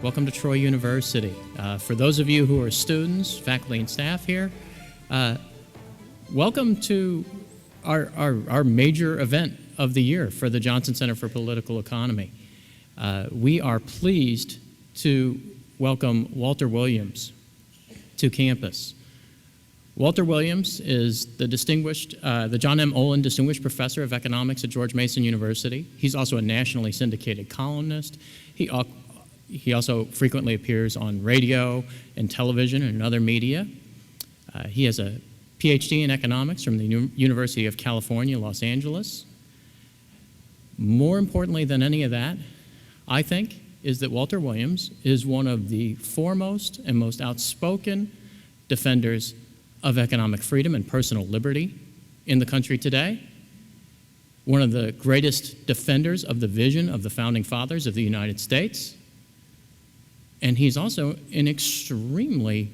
Welcome to Troy University. For those of you who are students, faculty, and staff here, welcome to our major event of the year for the Johnson Center for Political Economy. We are pleased to welcome Walter Williams to campus. Walter Williams is the John M. Olin Distinguished Professor of Economics at George Mason University. He's also a nationally syndicated columnist. He also frequently appears on radio and television and other media. He has a PhD in economics from the University of California, Los Angeles. More importantly than any of that, I think, is that Walter Williams is one of the foremost and most outspoken defenders of economic freedom and personal liberty in the country today. One of the greatest defenders of the vision of the founding fathers of the United States. And he's also an extremely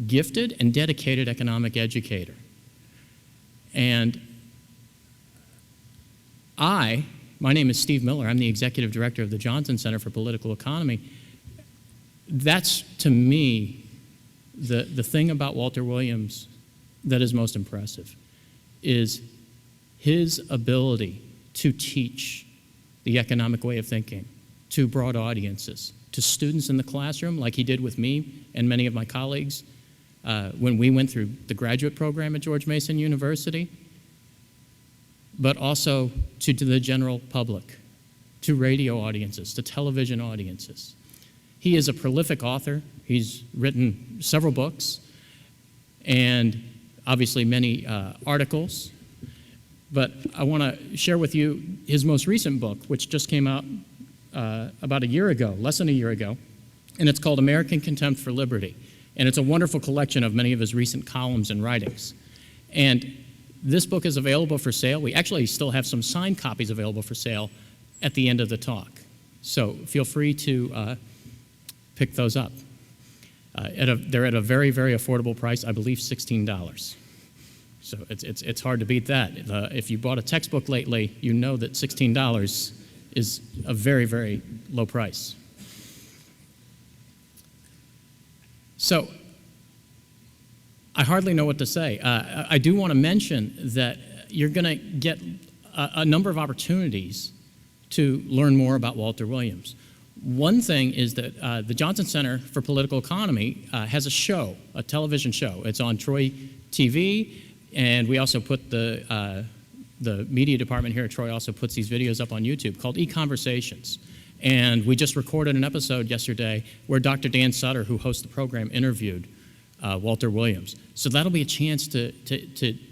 gifted and dedicated economic educator. And my name is Steve Miller. I'm the executive director of the Johnson Center for Political Economy. That's, to me, the thing about Walter Williams that is most impressive, is his ability to teach the economic way of thinking to broad audiences, to students in the classroom, like he did with me and many of my colleagues when we went through the graduate program at George Mason University, but also to the general public, to radio audiences, to television audiences. He is a prolific author. He's written several books and obviously many articles. But I want to share with you his most recent book, which just came out about a year ago, less than a year ago, and it's called American Contempt for Liberty. And it's a wonderful collection of many of his recent columns and writings. And this book is available for sale. We actually still have some signed copies available for sale at the end of the talk. So feel free to pick those up. They're at a very, very affordable price, I believe $16. So it's hard to beat that. If you bought a textbook lately, you know that $16 is a very, very low price. So I hardly know what to say. I do want to mention that you're going to get a number of opportunities to learn more about Walter Williams. One thing is that the Johnson Center for Political Economy has a show, a television show. It's on Troy TV, and we also put the media department here at Troy also puts these videos up on YouTube called E-Conversations. And we just recorded an episode yesterday where Dr. Dan Sutter, who hosts the program, interviewed Walter Williams. So that'll be a chance to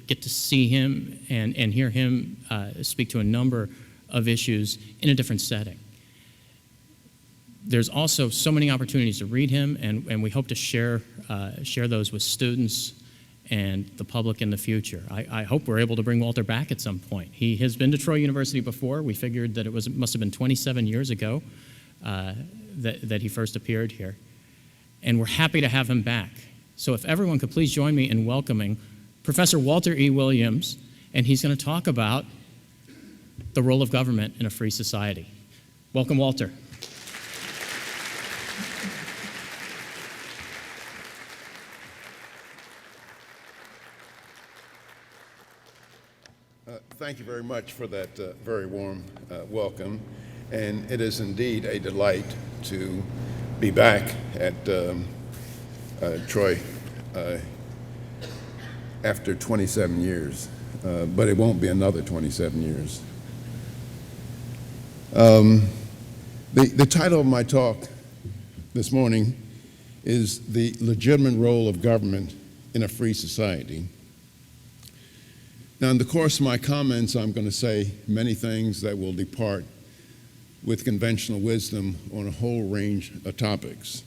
get to see him and hear him speak to a number of issues in a different setting. There's also so many opportunities to read him, and we hope to share those with students and the public in the future. I hope we're able to bring Walter back at some point. He has been to Troy University before. We figured that it must have been 27 years ago that he first appeared here. And we're happy to have him back. So if everyone could please join me in welcoming Professor Walter E. Williams, and he's going to talk about the role of government in a free society. Welcome, Walter. Thank you very much for that very warm welcome, and it is indeed a delight to be back at Troy after 27 years, but it won't be another 27 years. The title of my talk this morning is The Legitimate Role of Government in a Free Society. Now, in the course of my comments, I'm going to say many things that will depart with conventional wisdom on a whole range of topics.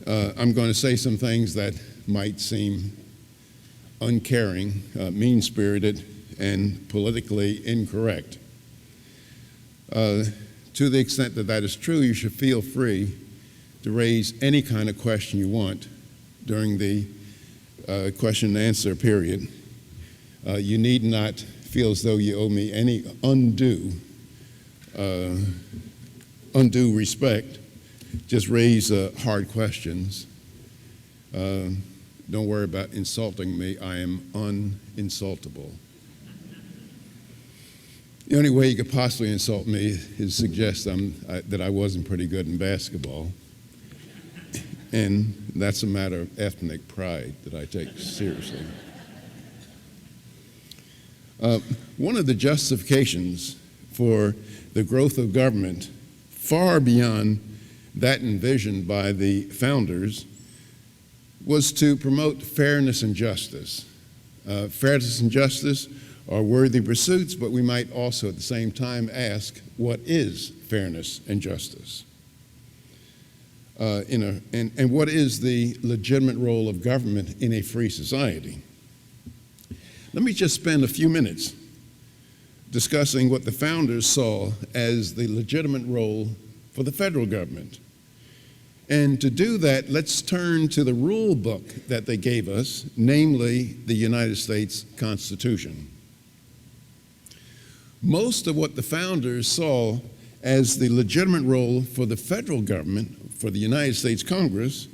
I'm going to say some things that might seem uncaring, mean-spirited, and politically incorrect. To the extent that that is true, you should feel free to raise any kind of question you want during the question and answer period. You need not feel as though you owe me any undue respect just raise hard questions. Don't worry about insulting me. I am uninsultable. The only way you could possibly insult me is suggest that I wasn't pretty good in basketball. And that's a matter of ethnic pride that I take seriously. One of the justifications for the growth of government, far beyond that envisioned by the founders, was to promote fairness and justice. Fairness and justice are worthy pursuits, but we might also at the same time ask, what is fairness and justice? And what is the legitimate role of government in a free society? Let me just spend a few minutes discussing what the founders saw as the legitimate role for the federal government. And to do that, let's turn to the rule book that they gave us, namely the United States Constitution. Most of what the founders saw as the legitimate role for the federal government, for the United States Congress,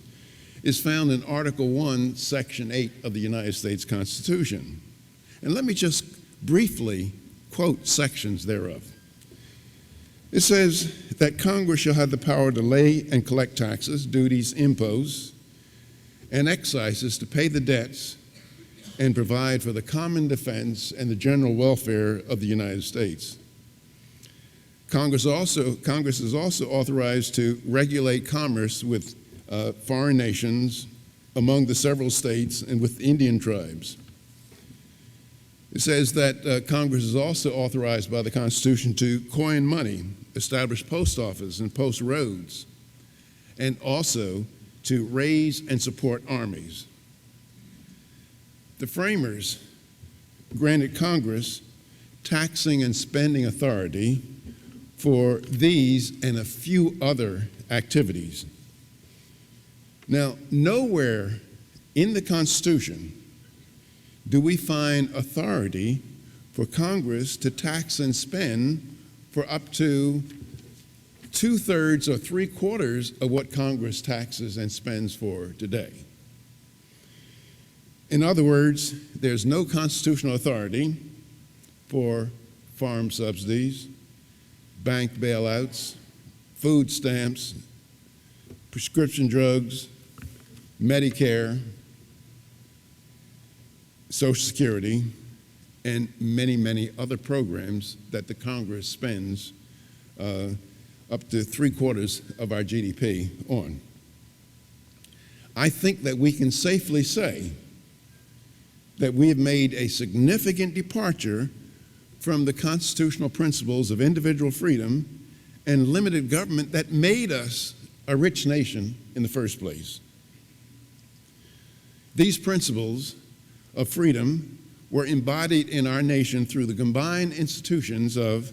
is found in Article 1, Section 8 of the United States Constitution. And let me just briefly quote sections thereof. It says that Congress shall have the power to lay and collect taxes, duties, imposts, and excises to pay the debts and provide for the common defense and the general welfare of the United States. Congress is also authorized to regulate commerce with foreign nations, among the several states, and with Indian tribes. It says that Congress is also authorized by the Constitution to coin money, establish post office and post roads, and also to raise and support armies. The framers granted Congress taxing and spending authority for these and a few other activities. Now, nowhere in the Constitution do we find authority for Congress to tax and spend for up to 2/3 or 3/4 of what Congress taxes and spends for today. In other words, there's no constitutional authority for farm subsidies, bank bailouts, food stamps, prescription drugs, Medicare, Social Security, and many, many other programs that the Congress spends up to 3/4 of our GDP on. I think that we can safely say that we have made a significant departure from the constitutional principles of individual freedom and limited government that made us a rich nation in the first place. These principles of freedom were embodied in our nation through the combined institutions of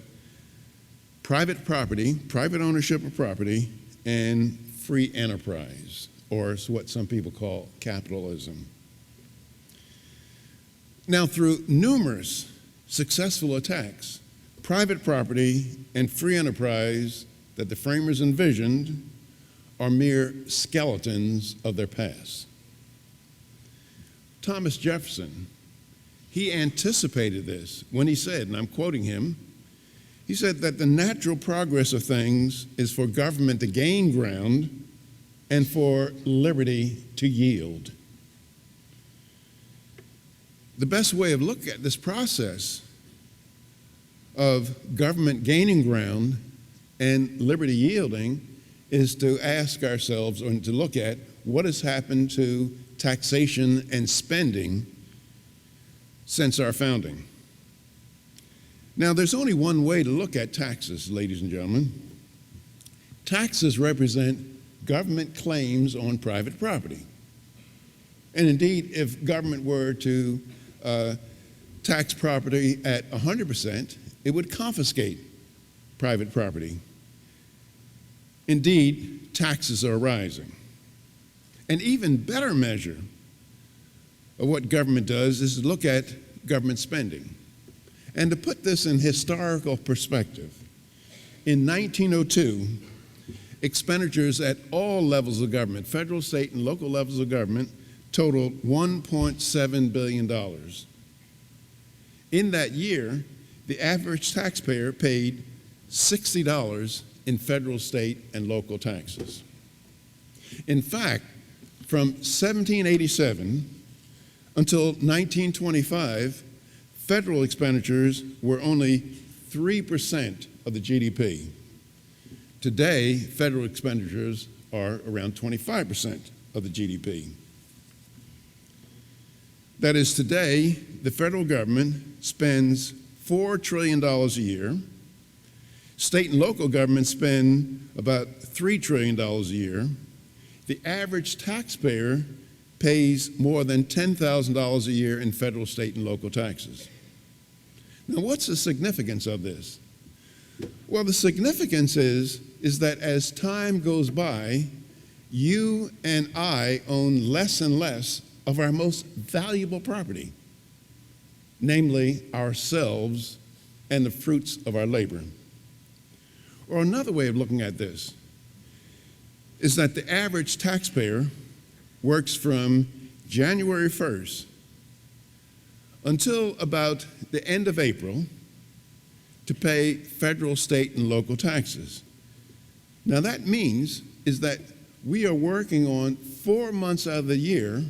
private property, private ownership of property, and free enterprise, or what some people call capitalism. Now, through numerous successful attacks, private property and free enterprise that the framers envisioned are mere skeletons of their past. Thomas Jefferson, he anticipated this when he said, and I'm quoting him, he said that the natural progress of things is for government to gain ground and for liberty to yield. The best way of looking at this process of government gaining ground and liberty yielding is to ask ourselves, or to look at, what has happened to taxation and spending since our founding. Now, there's only one way to look at taxes, ladies and gentlemen. Taxes represent government claims on private property. And indeed, if government were to tax property at 100%, it would confiscate private property. Indeed, taxes are rising. An even better measure of what government does is to look at government spending. And to put this in historical perspective, in 1902, expenditures at all levels of government, federal, state, and local levels of government, totaled $1.7 billion. In that year, the average taxpayer paid $60 in federal, state, and local taxes. In fact, from 1787 until 1925, federal expenditures were only 3% of the GDP. Today, federal expenditures are around 25% of the GDP. That is, today, the federal government spends $4 trillion a year. State and local governments spend about $3 trillion a year. The average taxpayer pays more than $10,000 a year in federal, state, and local taxes. Now, what's the significance of this? Well, the significance is that as time goes by, you and I own less and less of our most valuable property, namely ourselves and the fruits of our labor. Or another way of looking at this is that the average taxpayer works from January 1st until about the end of April to pay federal, state, and local taxes. Now that means is that we are working on 4 months out of the year,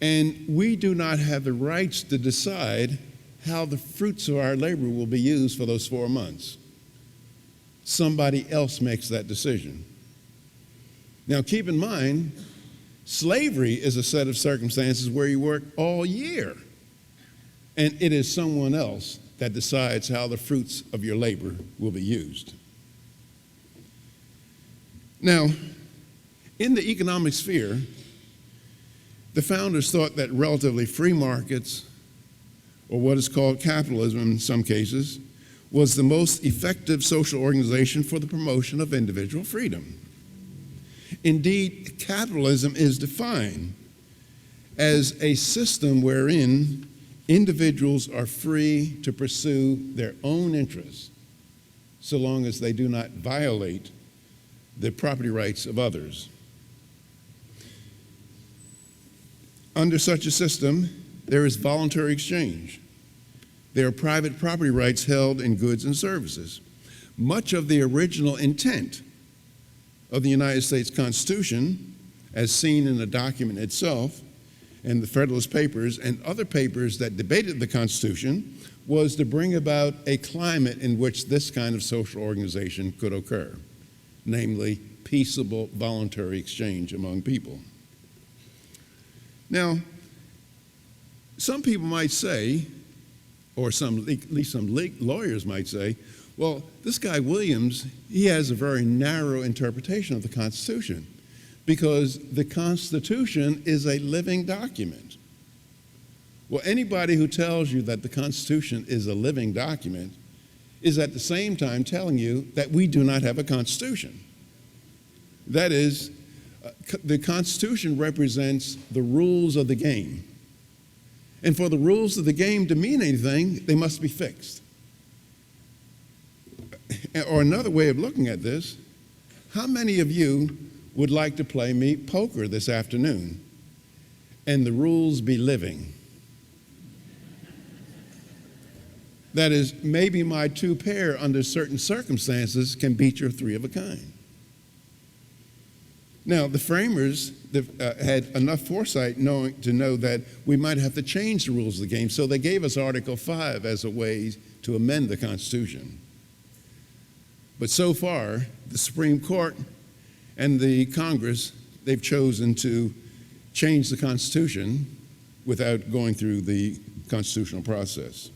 and we do not have the rights to decide how the fruits of our labor will be used for those 4 months. Somebody else makes that decision. Now keep in mind, slavery is a set of circumstances where you work all year, and it is someone else that decides how the fruits of your labor will be used. Now, in the economic sphere, the founders thought that relatively free markets, or what is called capitalism in some cases, was the most effective social organization for the promotion of individual freedom. Indeed, capitalism is defined as a system wherein individuals are free to pursue their own interests so long as they do not violate the property rights of others. Under such a system, there is voluntary exchange. There are private property rights held in goods and services. Much of the original intent of the United States Constitution, as seen in the document itself, and the Federalist Papers and other papers that debated the Constitution, was to bring about a climate in which this kind of social organization could occur, namely peaceable voluntary exchange among people. Now, some people might say, or at least some lawyers might say, well, this guy Williams, he has a very narrow interpretation of the Constitution because the Constitution is a living document. Well, anybody who tells you that the Constitution is a living document is at the same time telling you that we do not have a Constitution. That is, the Constitution represents the rules of the game. And for the rules of the game to mean anything, they must be fixed. Or another way of looking at this, how many of you would like to play me poker this afternoon and the rules be living? That is, maybe my two pair under certain circumstances can beat your three of a kind. Now, the framers had enough foresight to know that we might have to change the rules of the game, so they gave us Article 5 as a way to amend the Constitution. But so far, the Supreme Court and the Congress, they've chosen to change the Constitution without going through the constitutional process.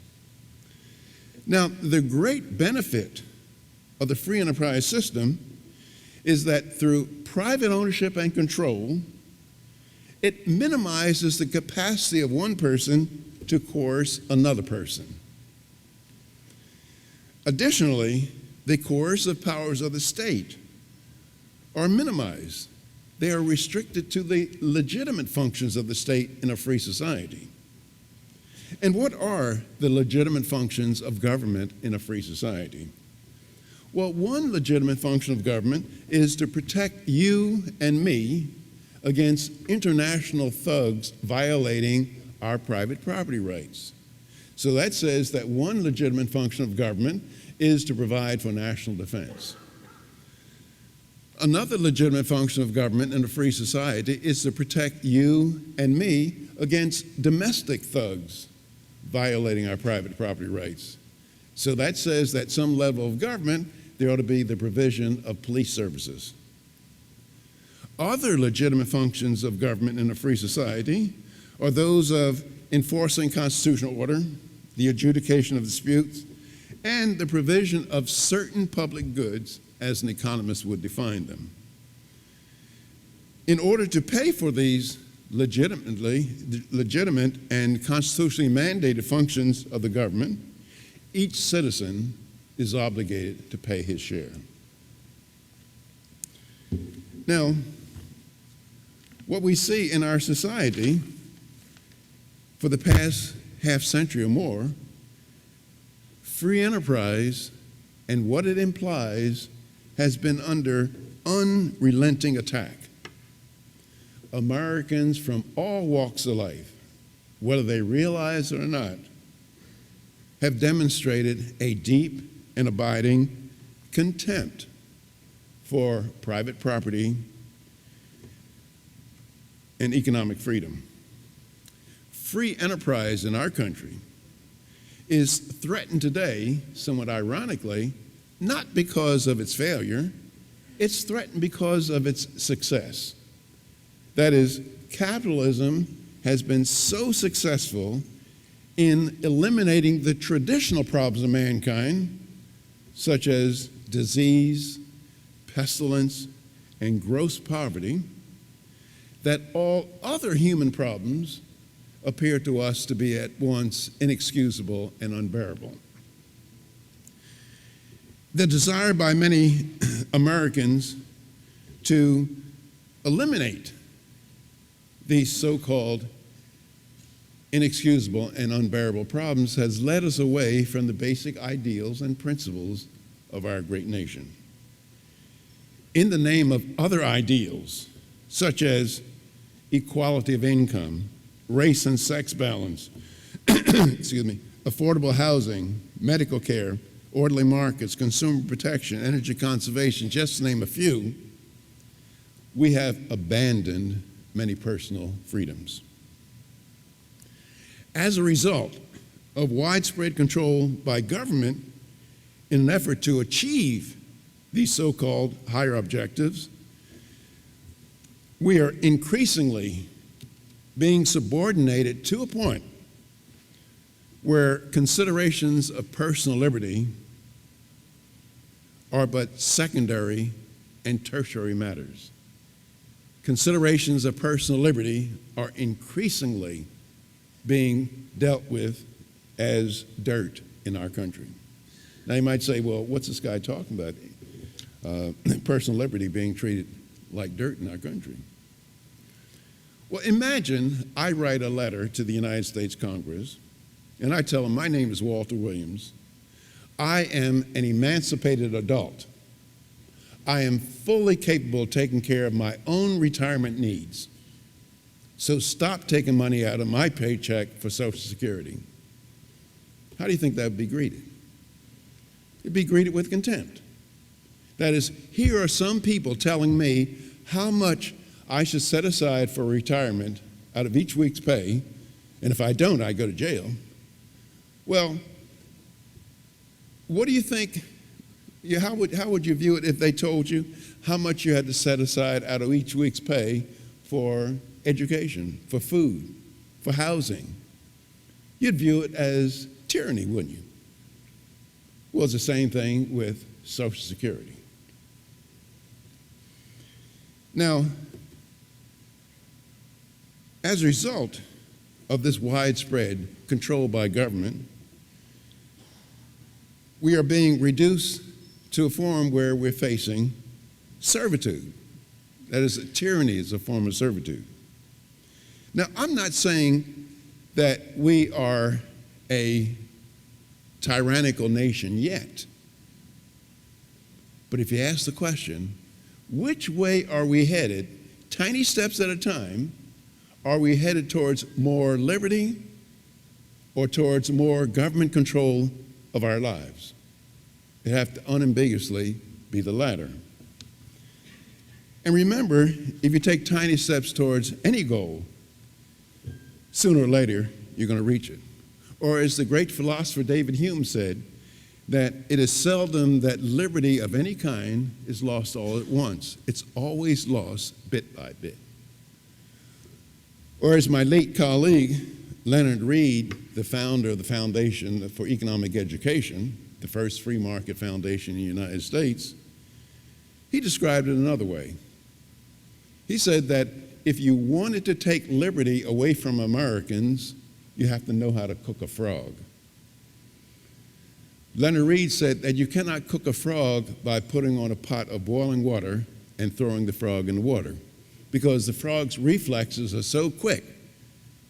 Now, the great benefit of the free enterprise system is that through private ownership and control, it minimizes the capacity of one person to coerce another person. Additionally, the coercive powers of the state are minimized. They are restricted to the legitimate functions of the state in a free society. And what are the legitimate functions of government in a free society? Well, one legitimate function of government is to protect you and me against international thugs violating our private property rights. So that says that one legitimate function of government is to provide for national defense. Another legitimate function of government in a free society is to protect you and me against domestic thugs violating our private property rights. So that says that some level of government, there ought to be the provision of police services. Other legitimate functions of government in a free society are those of enforcing constitutional order, the adjudication of disputes, and the provision of certain public goods as an economist would define them. In order to pay for these legitimate and constitutionally mandated functions of the government, each citizen is obligated to pay his share. Now, what we see in our society for the past half century or more, free enterprise and what it implies has been under unrelenting attack. Americans from all walks of life, whether they realize it or not, have demonstrated a deep and abiding contempt for private property and economic freedom. Free enterprise in our country is threatened today, somewhat ironically, not because of its failure, it's threatened because of its success. That is, capitalism has been so successful in eliminating the traditional problems of mankind, such as disease, pestilence, and gross poverty, that all other human problems appear to us to be at once inexcusable and unbearable. The desire by many Americans to eliminate these so-called inexcusable and unbearable problems has led us away from the basic ideals and principles of our great nation. In the name of other ideals, such as equality of income, race and sex balance, affordable housing, medical care, orderly markets, consumer protection, energy conservation, just to name a few, we have abandoned many personal freedoms. As a result of widespread control by government in an effort to achieve these so-called higher objectives, we are increasingly being subordinated to a point where considerations of personal liberty are but secondary and tertiary matters. Considerations of personal liberty are increasingly being dealt with as dirt in our country. Now you might say, well, what's this guy talking about? Personal liberty being treated like dirt in our country. Well, imagine I write a letter to the United States Congress and I tell them, my name is Walter Williams. I am an emancipated adult. I am fully capable of taking care of my own retirement needs. So stop taking money out of my paycheck for Social Security. How do you think that would be greeted? It'd be greeted with contempt. That is, here are some people telling me how much I should set aside for retirement out of each week's pay, and if I don't, I go to jail. Well, what do you think? How would you view it if they told you how much you had to set aside out of each week's pay for education, for food, for housing? You'd view it as tyranny, wouldn't you? Well, it's the same thing with Social Security. Now, as a result of this widespread control by government, we are being reduced to a form where we're facing servitude. That is, tyranny is a form of servitude. Now, I'm not saying that we are a tyrannical nation yet. But if you ask the question, which way are we headed, tiny steps at a time, are we headed towards more liberty or towards more government control of our lives? It has to unambiguously be the latter. And remember, if you take tiny steps towards any goal, sooner or later, you're going to reach it. Or as the great philosopher David Hume said, that it is seldom that liberty of any kind is lost all at once. It's always lost bit by bit. Or as my late colleague, Leonard Read, the founder of the Foundation for Economic Education, the first free market foundation in the United States, he described it another way. He said that if you wanted to take liberty away from Americans, you have to know how to cook a frog. Leonard Read said that you cannot cook a frog by putting on a pot of boiling water and throwing the frog in the water, because the frog's reflexes are so quick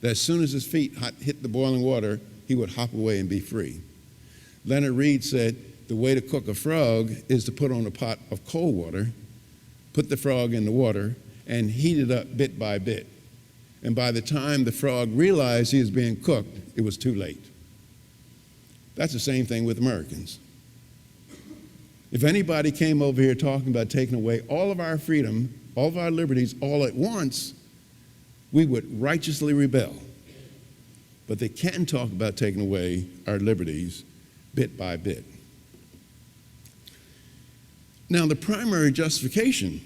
that as soon as his feet hit the boiling water, he would hop away and be free. Leonard Read said the way to cook a frog is to put on a pot of cold water, put the frog in the water, and heat it up bit by bit. And by the time the frog realized he was being cooked, it was too late. That's the same thing with Americans. If anybody came over here talking about taking away all of our freedom, all of our liberties, all at once, we would righteously rebel. But they can talk about taking away our liberties bit by bit. Now, the primary justification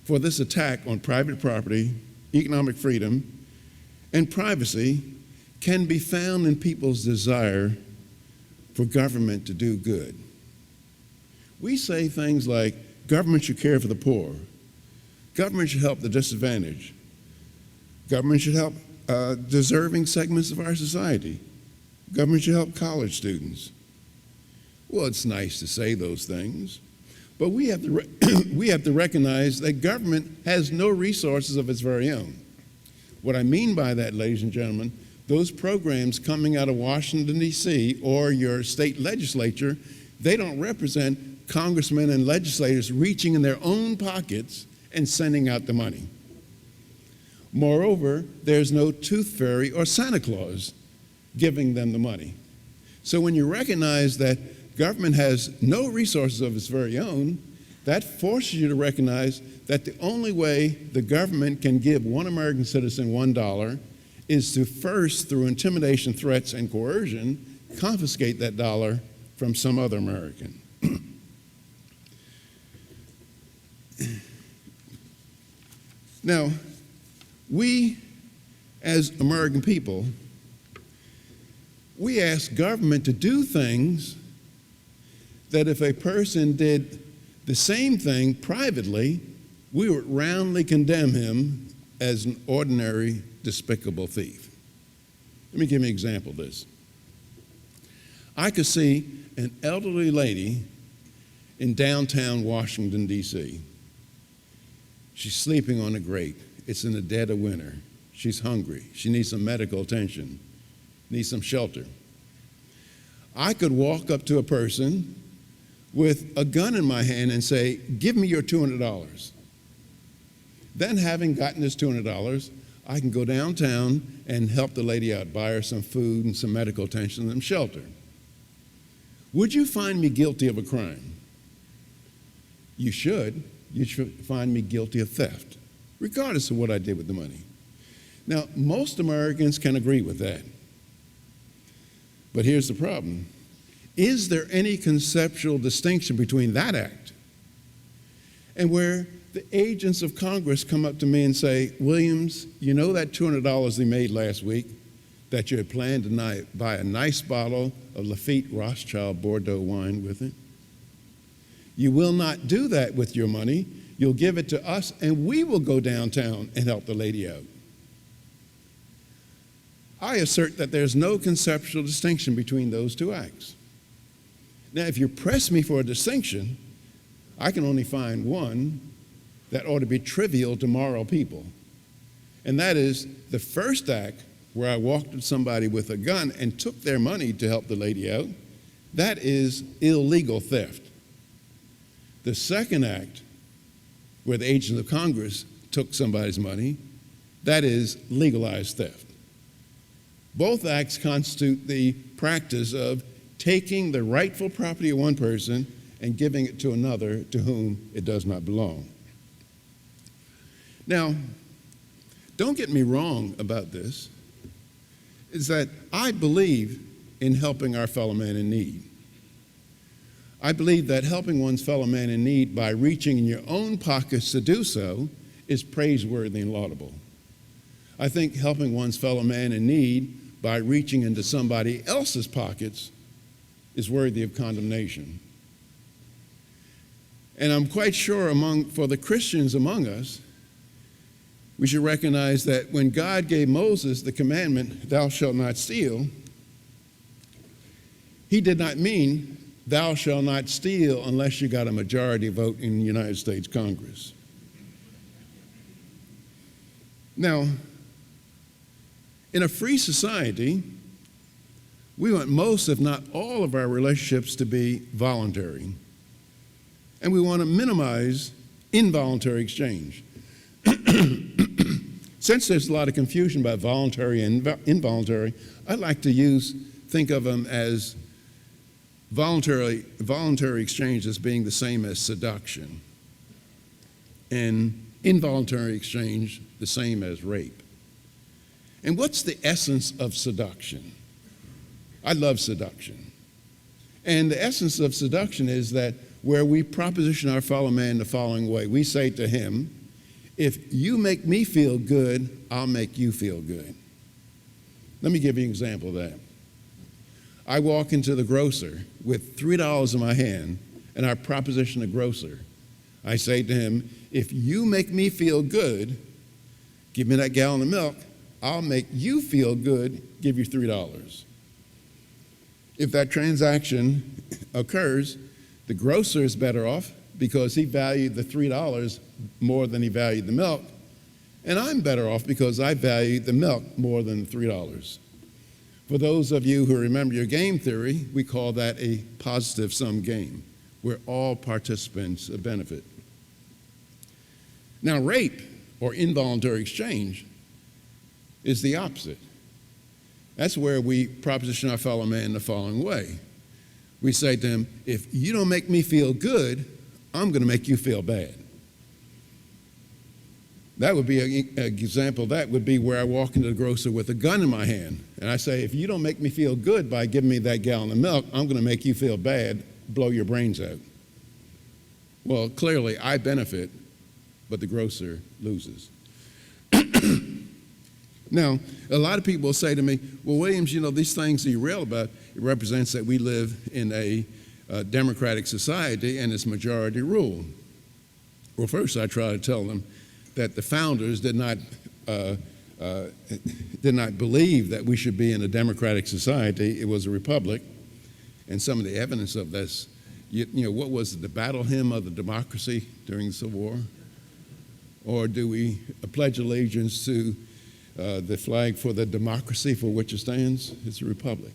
for this attack on private property, economic freedom, and privacy can be found in people's desire for government to do good. We say things like, government should care for the poor, government should help the disadvantaged, government should help deserving segments of our society, government should help college students. Well, it's nice to say those things, but we have to recognize that government has no resources of its very own. What I mean by that, ladies and gentlemen, those programs coming out of Washington, D.C., or your state legislature, they don't represent congressmen and legislators reaching in their own pockets and sending out the money. Moreover, there's no tooth fairy or Santa Claus giving them the money. So when you recognize that government has no resources of its very own, that forces you to recognize that the only way the government can give one American citizen $1 is to first, through intimidation, threats, and coercion, confiscate that dollar from some other American. Now, we, as American people, we ask government to do things that if a person did the same thing privately, we would roundly condemn him as an ordinary, despicable thief. Let me give you an example of this. I could see an elderly lady in downtown Washington, D.C. She's sleeping on a grate. It's in the dead of winter. She's hungry. She needs some medical attention, needs some shelter. I could walk up to a person with a gun in my hand and say, give me your $200. Then, having gotten this $200, I can go downtown and help the lady out, buy her some food and some medical attention and some shelter. Would you find me guilty of a crime? You should. You should find me guilty of theft, regardless of what I did with the money. Now, most Americans can agree with that. But here's the problem. Is there any conceptual distinction between that act and where the agents of Congress come up to me and say, Williams, you know that $200 they made last week that you had planned to buy a nice bottle of Lafite Rothschild Bordeaux wine with it? You will not do that with your money. You'll give it to us, and we will go downtown and help the lady out. I assert that there's no conceptual distinction between those two acts. Now, if you press me for a distinction, I can only find one that ought to be trivial to moral people. And that is the first act where I walked up to somebody with a gun and took their money to help the lady out. That is illegal theft. The second act, where the agents of Congress took somebody's money, that is legalized theft. Both acts constitute the practice of taking the rightful property of one person and giving it to another to whom it does not belong. Now, don't get me wrong about this, is that I believe in helping our fellow man in need. I believe that helping one's fellow man in need by reaching in your own pockets to do so is praiseworthy and laudable. I think helping one's fellow man in need by reaching into somebody else's pockets is worthy of condemnation. And I'm quite sure for the Christians among us, we should recognize that when God gave Moses the commandment, thou shalt not steal, he did not mean thou shalt not steal unless you got a majority vote in the United States Congress. Now, in a free society, we want most, if not all, of our relationships to be voluntary. And we want to minimize involuntary exchange. Since there's a lot of confusion about voluntary and involuntary, I'd like to think of them as voluntary exchange as being the same as seduction, and involuntary exchange the same as rape. And what's the essence of seduction? I love seduction. And the essence of seduction is that where we proposition our fellow man the following way. We say to him, if you make me feel good, I'll make you feel good. Let me give you an example of that. I walk into the grocer with $3 in my hand, and I proposition the grocer. I say to him, if you make me feel good, give me that gallon of milk, I'll make you feel good, give you $3. If that transaction occurs, the grocer is better off because he valued the $3 more than he valued the milk, and I'm better off because I valued the milk more than the $3. For those of you who remember your game theory, we call that a positive sum game, where all participants benefit. Now, rape, or involuntary exchange, is the opposite. That's where we proposition our fellow man the following way. We say to him, if you don't make me feel good, I'm going to make you feel bad. That would be an example. That would be where I walk into the grocer with a gun in my hand, and I say, if you don't make me feel good by giving me that gallon of milk, I'm going to make you feel bad, blow your brains out. Well, clearly I benefit, but the grocer loses. Now, a lot of people will say to me, well, Williams, these things that you rail about, it represents that we live in a democratic society and it's majority rule. Well, first I try to tell them that the founders did not believe that we should be in a democratic society. It was a republic. And some of the evidence of this, what was it, the battle hymn of the democracy during the Civil War? Or do we pledge allegiance to the flag for the democracy for which it stands? It's a republic.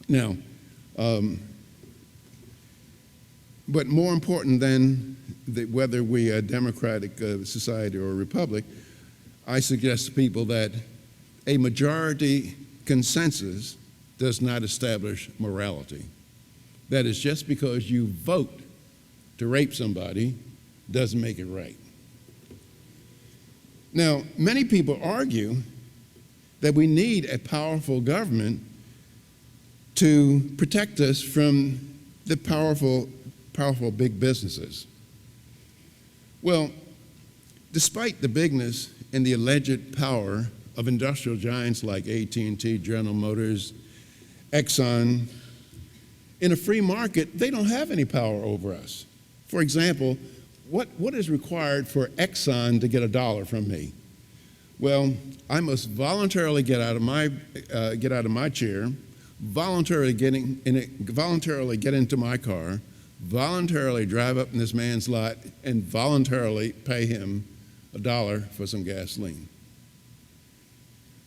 Now, but more important than whether we are a democratic society or a republic, I suggest to people that a majority consensus does not establish morality. That is, just because you vote to rape somebody doesn't make it right. Now, many people argue that we need a powerful government to protect us from the powerful big businesses. Well, despite the bigness and the alleged power of industrial giants like AT&T, General Motors, Exxon, in a free market, they don't have any power over us. For example, what is required for Exxon to get $1 from me? Well, I must voluntarily get out of my chair, voluntarily get into my car, voluntarily drive up in this man's lot, and voluntarily pay him $1 for some gasoline.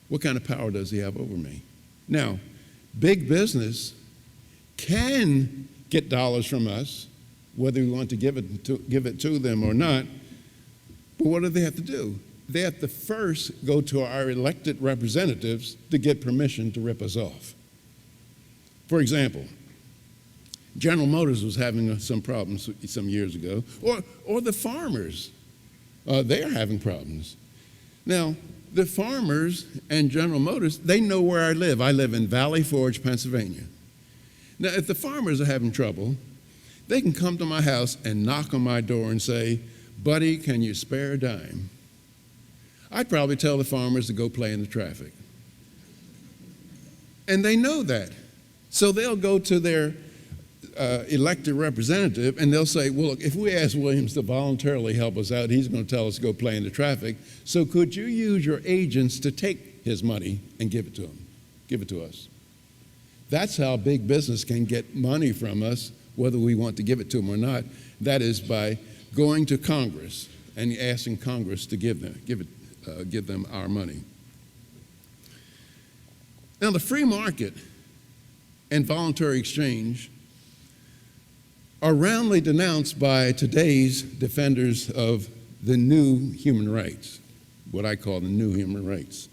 What kind of power does he have over me? Now, big business can get dollars from us, whether we want to give it to them or not. But what do they have to do? They have to first go to our elected representatives to get permission to rip us off. For example, General Motors was having some problems some years ago, or the farmers. They're having problems. Now, the farmers and General Motors, they know where I live. I live in Valley Forge, Pennsylvania. Now, if the farmers are having trouble, they can come to my house and knock on my door and say, "Buddy, can you spare a dime?" I'd probably tell the farmers to go play in the traffic. And they know that. So they'll go to their elected representative and they'll say, "Well, look, if we ask Williams to voluntarily help us out, he's going to tell us to go play in the traffic. So could you use your agents to take his money and give it to him? Give it to us." That's how big business can get money from us, whether we want to give it to them or not. That is by going to Congress and asking Congress to give them our money. Now, the free market and voluntary exchange are roundly denounced by today's defenders of the new human rights, what I call the new human rights.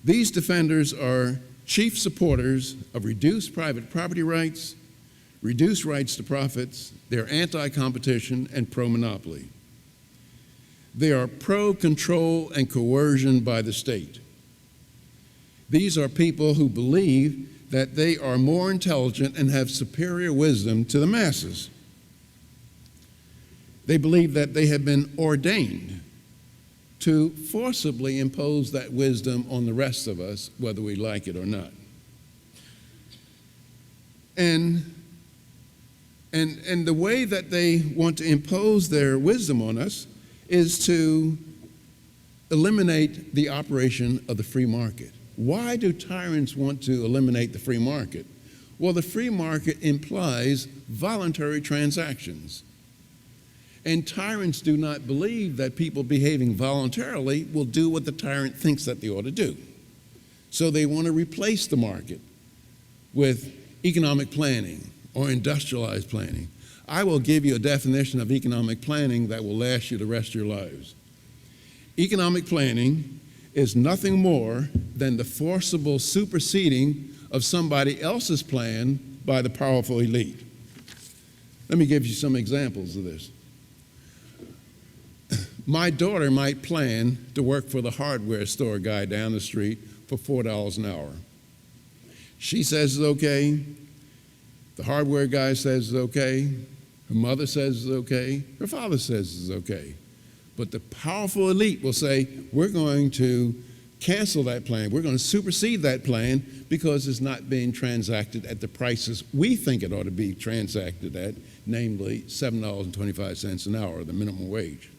These defenders are chief supporters of reduced private property rights, reduced rights to profits. They're anti-competition and pro-monopoly. They are pro-control and coercion by the state. These are people who believe that they are more intelligent and have superior wisdom to the masses. They believe that they have been ordained to forcibly impose that wisdom on the rest of us, whether we like it or not. And the way that they want to impose their wisdom on us is to eliminate the operation of the free market. Why do tyrants want to eliminate the free market? Well, the free market implies voluntary transactions. And tyrants do not believe that people behaving voluntarily will do what the tyrant thinks that they ought to do. So they want to replace the market with economic planning or industrialized planning. I will give you a definition of economic planning that will last you the rest of your lives. Economic planning is nothing more than the forcible superseding of somebody else's plan by the powerful elite. Let me give you some examples of this. My daughter might plan to work for the hardware store guy down the street for $4 an hour. She says it's okay. The hardware guy says it's okay. Her mother says it's okay. Her father says it's okay. But the powerful elite will say, we're going to cancel that plan. We're going to supersede that plan because it's not being transacted at the prices we think it ought to be transacted at, namely $7.25 an hour, the minimum wage.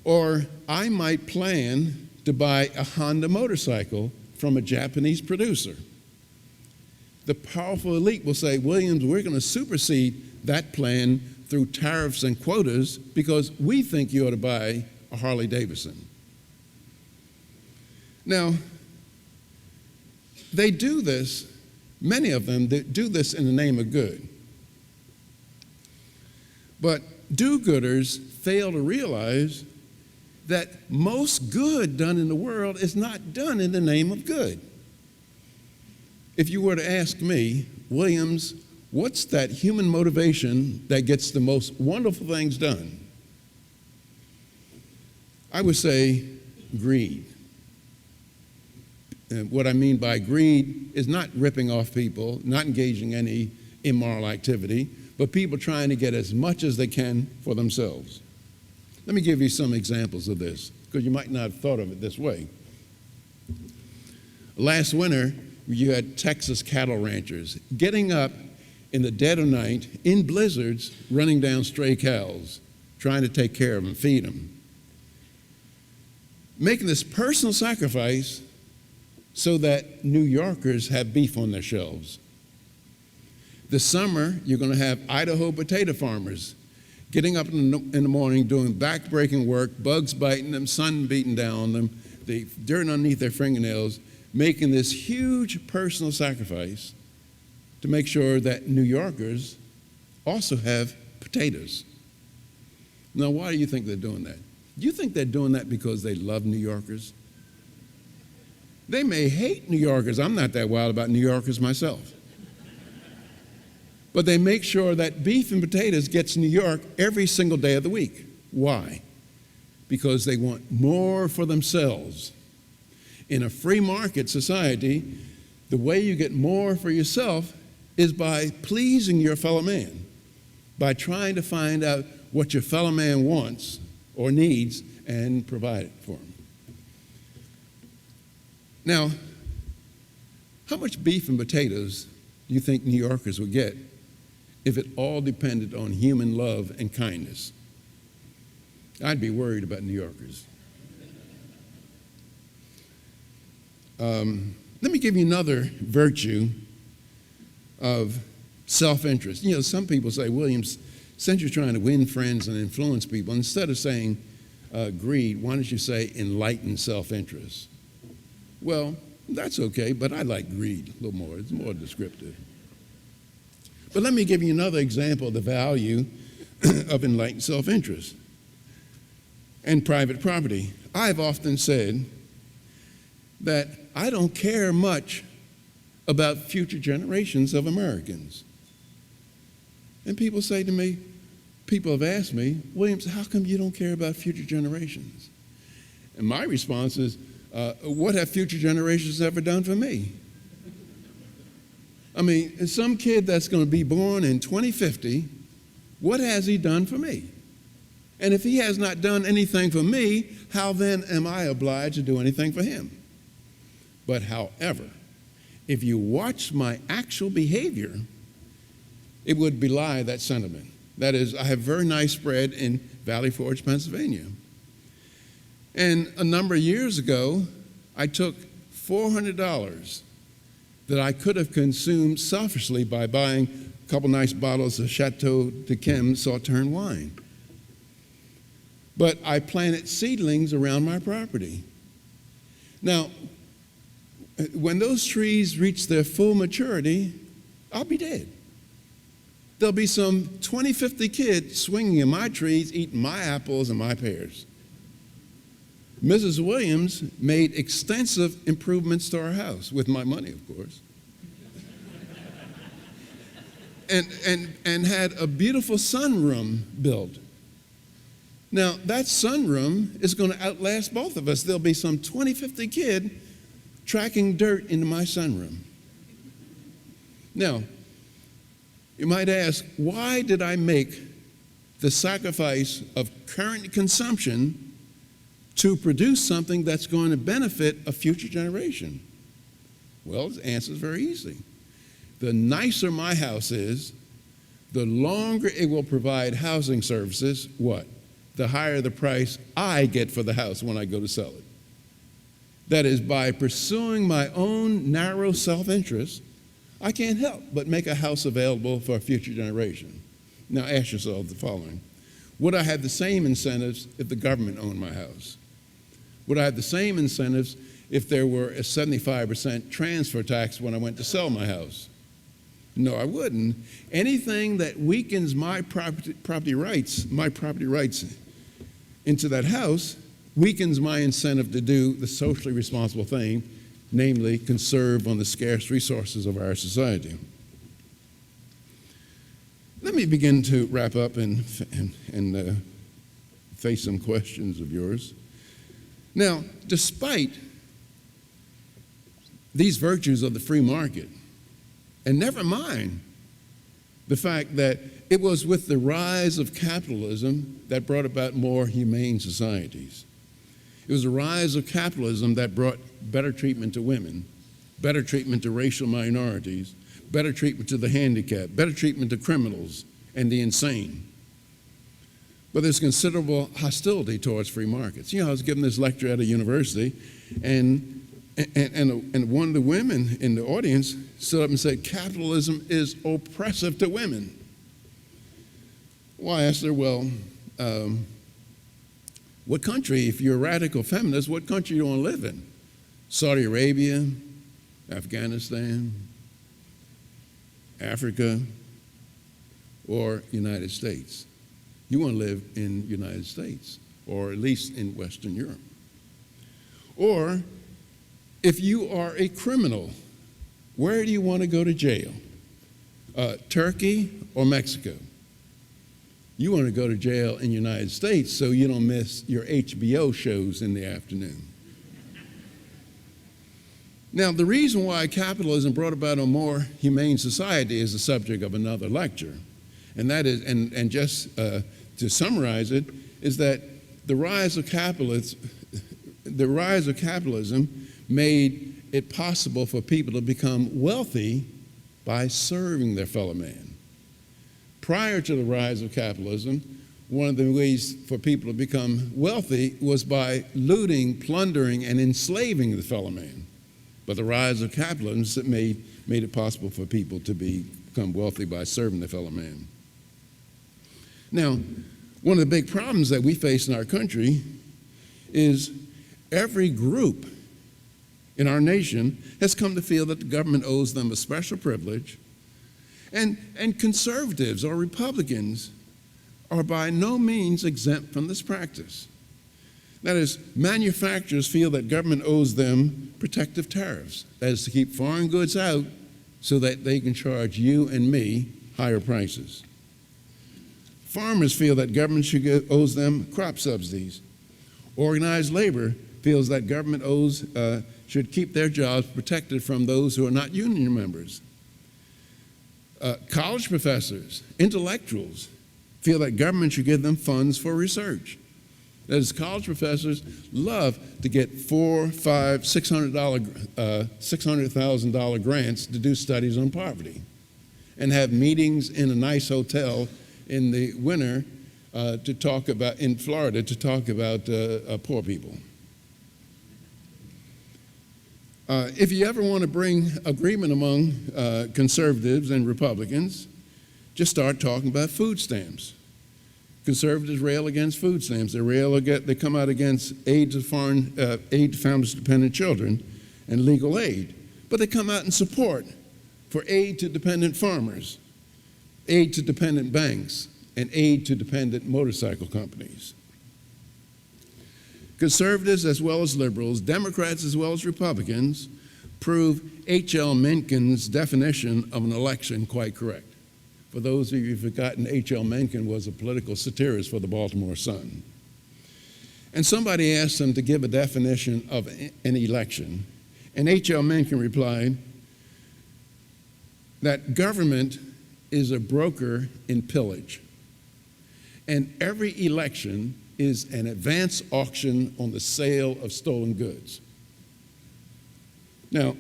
Or I might plan to buy a Honda motorcycle from a Japanese producer. The powerful elite will say, Williams, we're going to supersede that plan through tariffs and quotas because we think you ought to buy a Harley Davidson. Now, they do this, many of them do this in the name of good. But do-gooders fail to realize that most good done in the world is not done in the name of good. If you were to ask me, Williams, what's that human motivation that gets the most wonderful things done? I would say greed. And what I mean by greed is not ripping off people, not engaging in any immoral activity, but people trying to get as much as they can for themselves. Let me give you some examples of this, because you might not have thought of it this way. Last winter, you had Texas cattle ranchers getting up in the dead of night, in blizzards, running down stray cows, trying to take care of them, feed them. Making this personal sacrifice so that New Yorkers have beef on their shelves. This summer, you're going to have Idaho potato farmers getting up in the morning, doing back-breaking work, bugs biting them, sun beating down on them, the dirt underneath their fingernails, making this huge personal sacrifice to make sure that New Yorkers also have potatoes. Now, why do you think they're doing that? Do you think they're doing that because they love New Yorkers? They may hate New Yorkers. I'm not that wild about New Yorkers myself. But they make sure that beef and potatoes gets New York every single day of the week. Why? Because they want more for themselves. In a free market society, the way you get more for yourself is by pleasing your fellow man, by trying to find out what your fellow man wants or needs and provide it for him. Now, how much beef and potatoes do you think New Yorkers would get if it all depended on human love and kindness? I'd be worried about New Yorkers. Let me give you another virtue of self-interest. You know, some people say, Williams, since you're trying to win friends and influence people, instead of saying greed, why don't you say enlightened self-interest? Well, that's okay, but I like greed a little more. It's more descriptive. But let me give you another example of the value of enlightened self-interest and private property. I've often said that I don't care much about future generations of Americans. And people say to me, people have asked me, Williams, how come you don't care about future generations? And my response is, what have future generations ever done for me? I mean, some kid that's going to be born in 2050, what has he done for me? And if he has not done anything for me, how then am I obliged to do anything for him? But however, if you watch my actual behavior, it would belie that sentiment. That is, I have very nice spread in Valley Forge, Pennsylvania. And a number of years ago, I took $400 that I could have consumed selfishly by buying a couple nice bottles of Chateau d'Yquem Sauterne wine. But I planted seedlings around my property. Now, when those trees reach their full maturity, I'll be dead. There'll be some 20, 50 kids swinging in my trees, eating my apples and my pears. Mrs. Williams made extensive improvements to our house, with my money, of course, and had a beautiful sunroom built. Now, that sunroom is going to outlast both of us. There'll be some 20, 50 kid tracking dirt into my sunroom. Now, you might ask, why did I make the sacrifice of current consumption to produce something that's going to benefit a future generation? Well, the answer is very easy. The nicer my house is, the longer it will provide housing services, what? The higher the price I get for the house when I go to sell it. That is, by pursuing my own narrow self-interest, I can't help but make a house available for a future generation. Now ask yourself the following. Would I have the same incentives if the government owned my house? Would I have the same incentives if there were a 75% transfer tax when I went to sell my house? No, I wouldn't. Anything that weakens my property rights into that house weakens my incentive to do the socially responsible thing, namely conserve on the scarce resources of our society. Let me begin to wrap up and face some questions of yours. Now, despite these virtues of the free market, and never mind the fact that it was with the rise of capitalism that brought about more humane societies. It was the rise of capitalism that brought better treatment to women, better treatment to racial minorities, better treatment to the handicapped, better treatment to criminals and the insane. But there's considerable hostility towards free markets. You know, I was giving this lecture at a university, and one of the women in the audience stood up and said, capitalism is oppressive to women. Well, I asked her, well, what country, if you're a radical feminist, what country do you want to live in? Saudi Arabia, Afghanistan? Africa, or United States. You want to live in United States, or at least in Western Europe. Or if you are a criminal, where do you want to go to jail? Turkey or Mexico? You want to go to jail in the United States so you don't miss your HBO shows in the afternoon. Now, the reason why capitalism brought about a more humane society is the subject of another lecture. And that is, and just to summarize it, is that the rise of capitalism made it possible for people to become wealthy by serving their fellow man. Prior to the rise of capitalism, one of the ways for people to become wealthy was by looting, plundering, and enslaving the fellow man. But the rise of capitalism made it possible for people to become wealthy by serving their fellow man. Now, one of the big problems that we face in our country is every group in our nation has come to feel that the government owes them a special privilege, and conservatives or Republicans are by no means exempt from this practice. That is, manufacturers feel that government owes them protective tariffs, that is to keep foreign goods out so that they can charge you and me higher prices. Farmers feel that government owes them crop subsidies. Organized labor feels that government should keep their jobs protected from those who are not union members. College professors, intellectuals, feel that government should give them funds for research. That is, college professors love to get $400,000, $500,000, $600,000 grants to do studies on poverty, and have meetings in a nice hotel in the winter to talk about, in Florida, to talk about poor people. If you ever want to bring agreement among conservatives and Republicans, just start talking about food stamps. Conservatives rail against food stamps. They come out against aid to families with dependent children and legal aid. But they come out in support for aid to dependent farmers, aid to dependent banks, and aid to dependent motorcycle companies. Conservatives as well as liberals, Democrats as well as Republicans, prove H.L. Mencken's definition of an election quite correct. For those of you who've forgotten, H.L. Mencken was a political satirist for the Baltimore Sun. And somebody asked him to give a definition of an election, and H.L. Mencken replied that government is a broker in pillage, and every election is an advance auction on the sale of stolen goods. Now,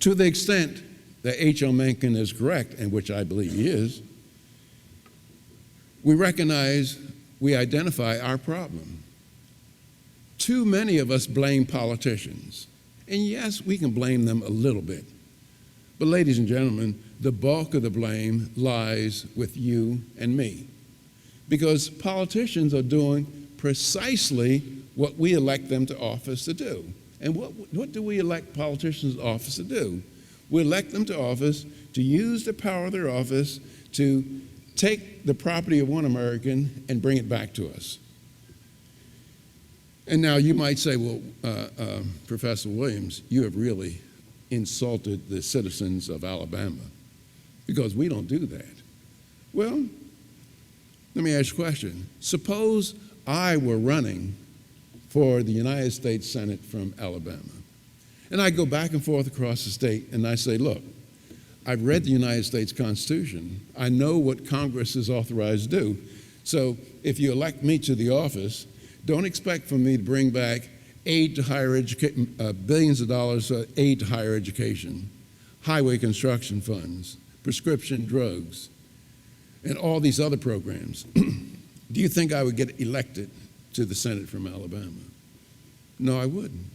to the extent that H.L. Mencken is correct, and which I believe he is, we identify our problem. Too many of us blame politicians. And yes, we can blame them a little bit. But ladies and gentlemen, the bulk of the blame lies with you and me. Because politicians are doing precisely what we elect them to office to do. And what do we elect politicians to office to do? We elect them to office to use the power of their office to take the property of one American and bring it back to us. And now you might say, well, Professor Williams, you have really insulted the citizens of Alabama, because we don't do that. Well, let me ask you a question. Suppose I were running for the United States Senate from Alabama, and I go back and forth across the state, and I say, look, I've read the United States Constitution. I know what Congress is authorized to do. So if you elect me to the office, don't expect for me to bring back aid to higher education, billions of dollars aid to higher education, highway construction funds, prescription drugs, and all these other programs. Do you think I would get elected to the Senate from Alabama? No, I wouldn't.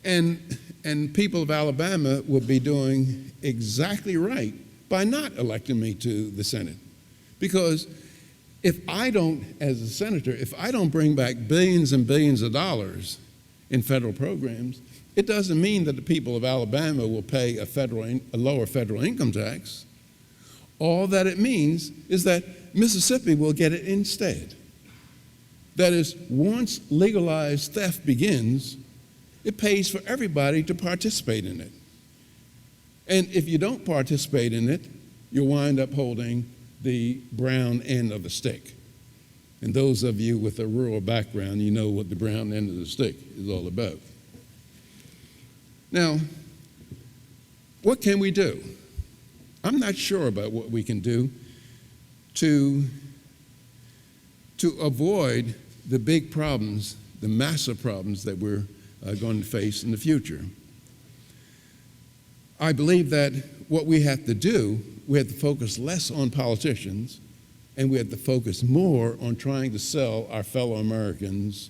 And people of Alabama would be doing exactly right by not electing me to the Senate. Because if I don't, as a senator, if I don't bring back billions and billions of dollars in federal programs, It doesn't mean that the people of Alabama will pay a lower federal income tax. All that it means is that Mississippi will get it instead. That is, once legalized theft begins, it pays for everybody to participate in it. And if you don't participate in it, you'll wind up holding the brown end of the stick. And those of you with a rural background, you know what the brown end of the stick is all about. Now, what can we do? I'm not sure about what we can do to avoid the big problems, the massive problems that we're going to face in the future. I believe that what we have to do, we have to focus less on politicians, and we have to focus more on trying to sell our fellow Americans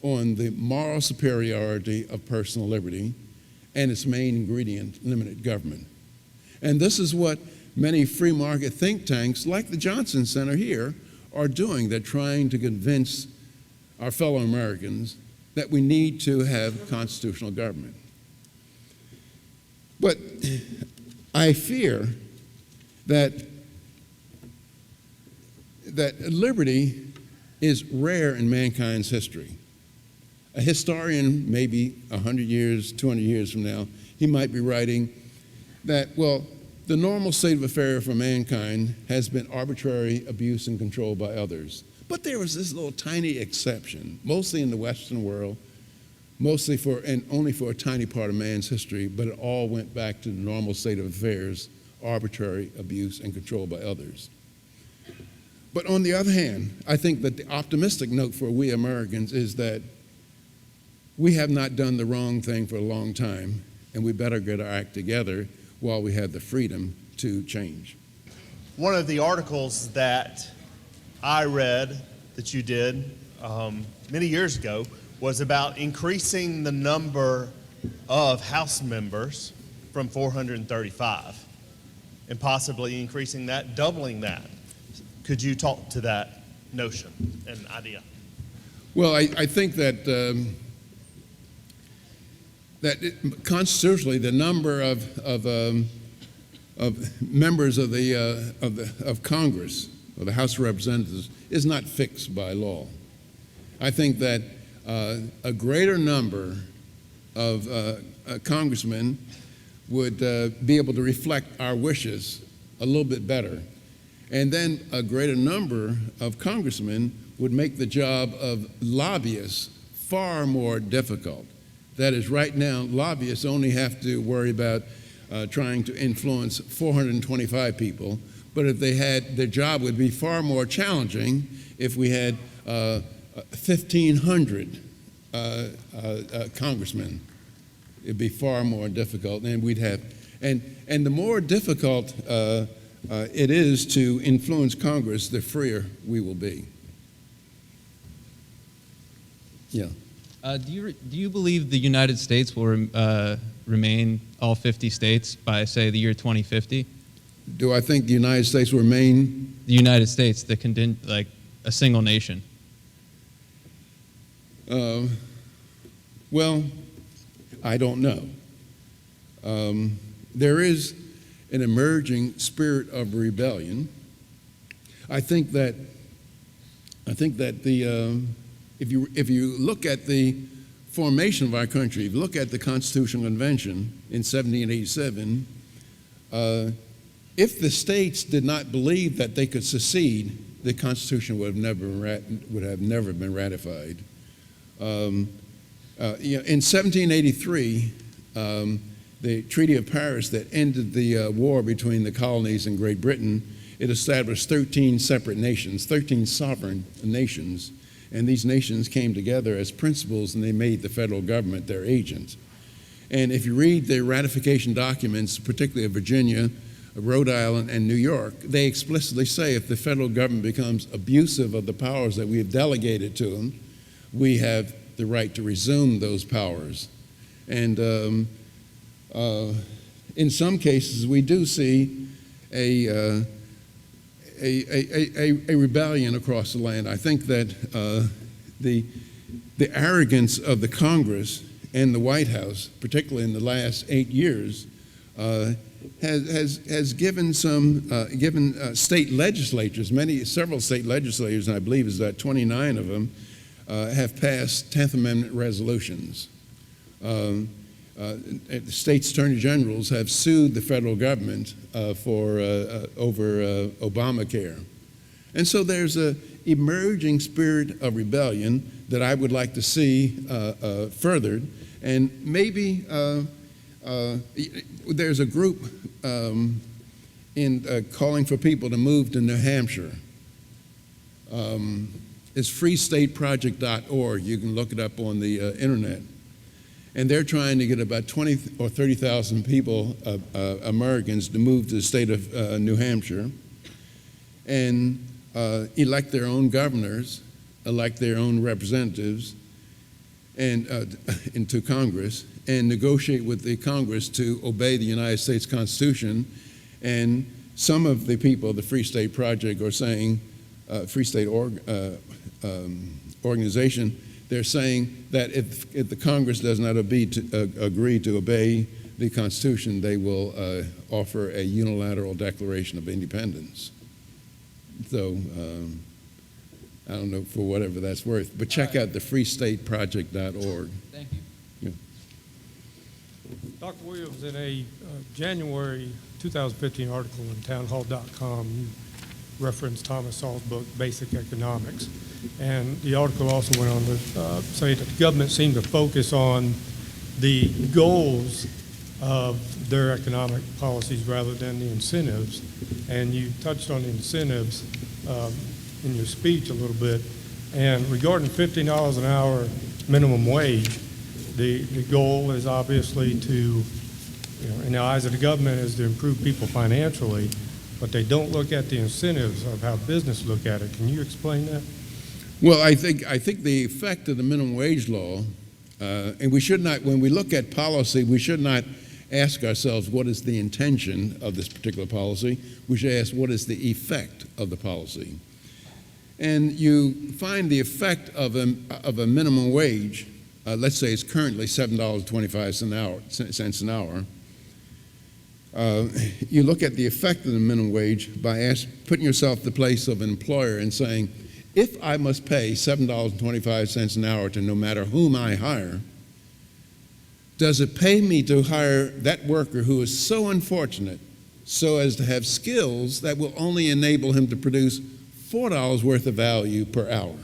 on the moral superiority of personal liberty and its main ingredient, limited government. And this is what many free market think tanks, like the Johnson Center here, are doing. They're trying to convince our fellow Americans that we need to have constitutional government. But I fear that liberty is rare in mankind's history. A historian, maybe 100 years, 200 years from now, he might be writing that, well, the normal state of affairs for mankind has been arbitrary abuse and control by others. But there was this little tiny exception, mostly in the Western world, mostly and only for a tiny part of man's history, but it all went back to the normal state of affairs, arbitrary abuse and control by others. But on the other hand, I think that the optimistic note for we Americans is that we have not done the wrong thing for a long time, and we better get our act together while we have the freedom to change. One of the articles that I read that you did many years ago was about increasing the number of House members from 435 and possibly increasing that, doubling that. Could you talk to that notion and idea? Well, I think that constitutionally, the number of members of Congress, or the House of Representatives, is not fixed by law. I think that a greater number of congressmen would be able to reflect our wishes a little bit better. And then a greater number of congressmen would make the job of lobbyists far more difficult. That is, right now, lobbyists only have to worry about trying to influence 425 people, but if they had, their job would be far more challenging if we had 1,500 congressmen. It'd be far more difficult, and we'd have, and the more difficult it is to influence Congress, the freer we will be. Yeah. Do you believe the United States will remain all 50 states by, say, the year 2050? Do I think the United States will remain? The United States, like a single nation. Well, I don't know. There is an emerging spirit of rebellion. I think that the if you look at the formation of our country, if you look at the Constitutional Convention in 1787, if the states did not believe that they could secede, the Constitution would have never been ratified. In 1783, the Treaty of Paris that ended the war between the colonies and Great Britain, it established 13 separate nations, 13 sovereign nations, and these nations came together as principals and they made the federal government their agent. And if you read the ratification documents, particularly of Virginia, Rhode Island, and New York, they explicitly say if the federal government becomes abusive of the powers that we have delegated to them, we have the right to resume those powers. And in some cases, we do see a rebellion across the land. I think that the arrogance of the Congress and the White House, particularly in the last 8 years, has given state legislatures, several state legislatures, and I believe it's 29 of them, have passed 10th Amendment resolutions. States attorney generals have sued the federal government over Obamacare. And so there's an emerging spirit of rebellion that I would like to see furthered. And maybe there's a group calling for people to move to New Hampshire. It's freestateproject.org. You can look it up on the internet. And they're trying to get about 20 or 30,000 people, Americans, to move to the state of New Hampshire and elect their own governors, elect their own representatives and into Congress, and negotiate with the Congress to obey the United States Constitution. And some of the people of the Free State Project are saying, Free State organization, they're saying that if the Congress does not agree to obey the Constitution, they will offer a unilateral declaration of independence. So I don't know, for whatever that's worth, but check out the freestateproject.org. Thank you. Yeah. Dr. Williams, in a January 2015 article in townhall.com, you referenced Thomas Sowell's book, Basic Economics. And the article also went on to say that the government seemed to focus on the goals of their economic policies rather than the incentives. And you touched on the incentives in your speech a little bit. And regarding $15 an hour minimum wage, the goal is obviously to, in the eyes of the government, is to improve people financially, but they don't look at the incentives of how business look at it. Can you explain that? Well, I think the effect of the minimum wage law, and we should not, when we look at policy, we should not ask ourselves what is the intention of this particular policy. We should ask what is the effect of the policy. And you find the effect of a minimum wage, let's say it's currently $7.25 an hour. You look at the effect of the minimum wage by putting yourself in the place of an employer and saying, if I must pay $7.25 an hour to no matter whom I hire, does it pay me to hire that worker who is so unfortunate so as to have skills that will only enable him to produce $4 worth of value per hour?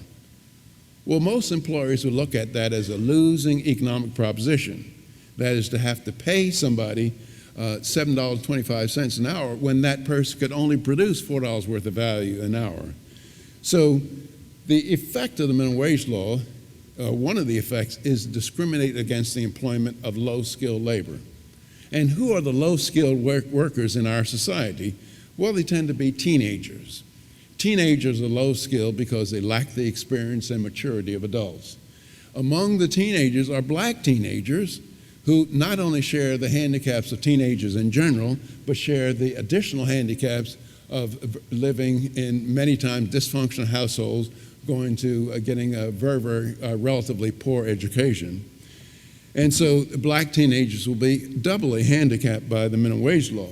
Well, most employers would look at that as a losing economic proposition. That is to have to pay somebody $7.25 an hour when that person could only produce $4 worth of value an hour. So the effect of the minimum wage law, one of the effects is discriminate against the employment of low-skilled labor. And who are the low-skilled workers in our society? Well, they tend to be teenagers. Teenagers are low-skilled because they lack the experience and maturity of adults. Among the teenagers are black teenagers who not only share the handicaps of teenagers in general, but share the additional handicaps of living in many times dysfunctional households, going to getting a very relatively poor education. And so black teenagers will be doubly handicapped by the minimum wage law.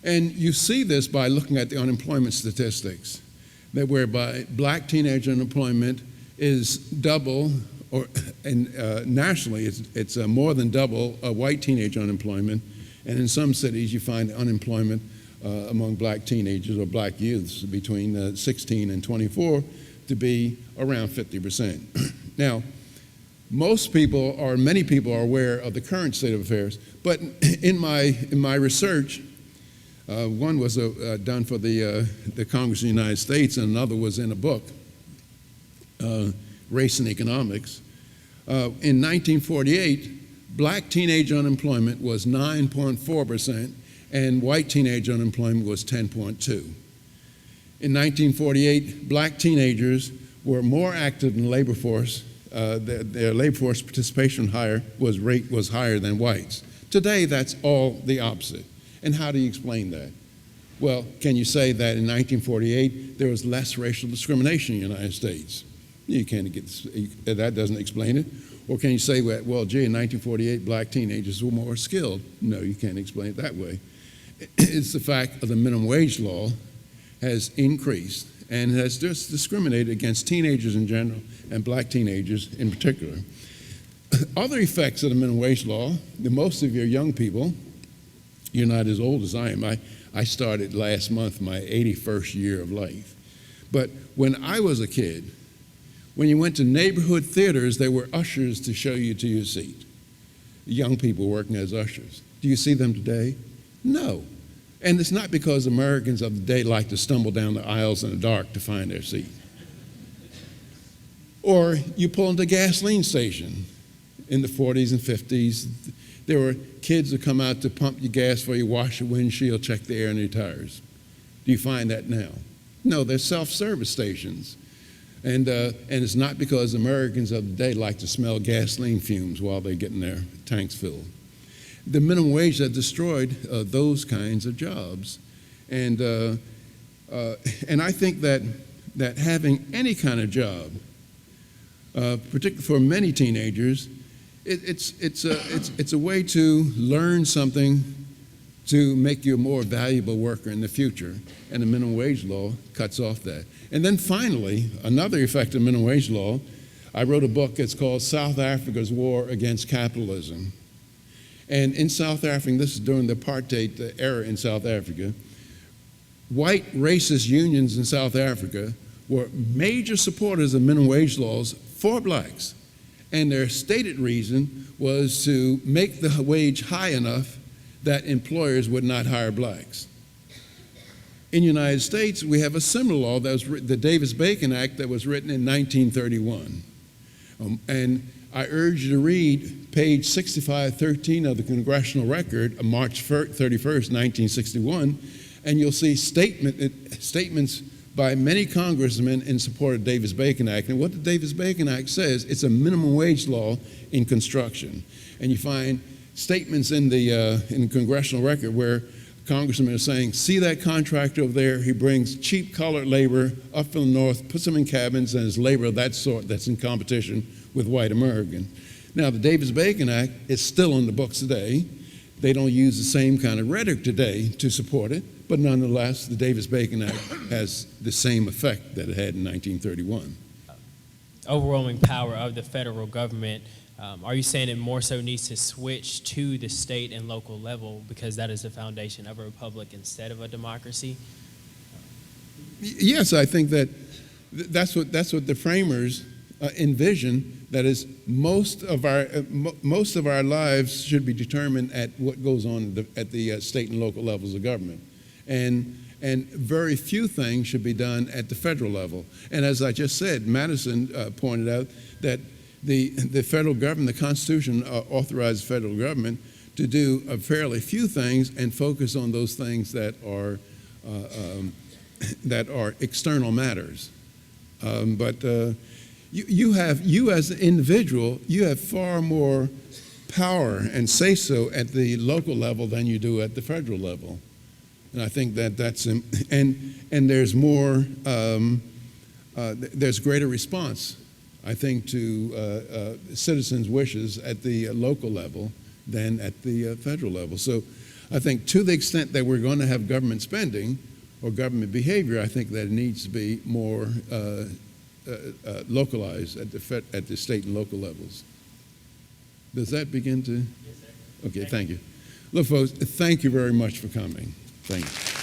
And you see this by looking at the unemployment statistics, that whereby black teenage unemployment is double, and nationally it's more than double white teenage unemployment. And in some cities you find unemployment among black teenagers or black youths between 16 and 24 to be around 50%. Now, many people are aware of the current state of affairs, but in my research, one was done for the Congress of the United States, and another was in a book, Race and Economics. In 1948, black teenage unemployment was 9.4%, and white teenage unemployment was 10.2%. In 1948, black teenagers were more active in the labor force. Their labor force participation rate was higher than whites. Today, that's all the opposite. And how do you explain that? Well, can you say that in 1948 there was less racial discrimination in the United States? You can't that doesn't explain it. Or can you say, well, gee, in 1948, black teenagers were more skilled? No, you can't explain it that way. It's the fact of the minimum wage law has increased and has just discriminated against teenagers in general and black teenagers in particular. Other effects of the minimum wage law, most of your young people, you're not as old as I am. I started last month my 81st year of life. But when I was a kid, when you went to neighborhood theaters, there were ushers to show you to your seat. Young people working as ushers. Do you see them today? No. And it's not because Americans of the day like to stumble down the aisles in the dark to find their seat. Or you pull into a gasoline station in the 40s and 50s. There were kids that come out to pump your gas for you, wash your windshield, check the air in your tires. Do you find that now? No, they're self-service stations. And it's not because Americans of the day like to smell gasoline fumes while they're getting their tanks filled. The minimum wage that destroyed those kinds of jobs. And I think that having any kind of job, particularly for many teenagers, it's a way to learn something to make you a more valuable worker in the future, and the minimum wage law cuts off that. And then finally, another effect of minimum wage law, I wrote a book, it's called South Africa's War Against Capitalism. And in South Africa, this is during the apartheid era in South Africa, white racist unions in South Africa were major supporters of minimum wage laws for blacks. And their stated reason was to make the wage high enough that employers would not hire blacks. In the United States, we have a similar law that was the DavisBacon Act that was written in 1931. And I urge you to read page 6513 of the Congressional Record of March 31st, 1961, and you'll see statements by many congressmen in support of the DavisBacon Act. And what the DavisBacon Act says, it's a minimum wage law in construction. And you find statements in the Congressional Record where congressmen are saying, see that contractor over there, he brings cheap colored labor up from the north, puts them in cabins, and is labor of that sort that's in competition with white Americans. Now, the DavisBacon Act is still on the books today. They don't use the same kind of rhetoric today to support it, but nonetheless, the DavisBacon Act has the same effect that it had in 1931. Overwhelming power of the federal government. Are you saying it more so needs to switch to the state and local level because that is the foundation of a republic instead of a democracy? Yes, I think that's what the framers envisioned. That is, most of our lives should be determined at what goes on at the state and local levels of government, and very few things should be done at the federal level. And as I just said, Madison pointed out that the federal government, the Constitution authorizes the federal government to do fairly few things and focus on those things that are external matters. You as an individual, you have far more power and say-so at the local level than you do at the federal level. And I think that's, and there's more, there's greater response, I think, to citizens' wishes at the local level than at the federal level. So I think to the extent that we're going to have government spending or government behavior, I think that it needs to be more localized at the state and local levels. Does that begin to? Yes, sir. Okay, thank you. Look, folks, thank you very much for coming. Thank you.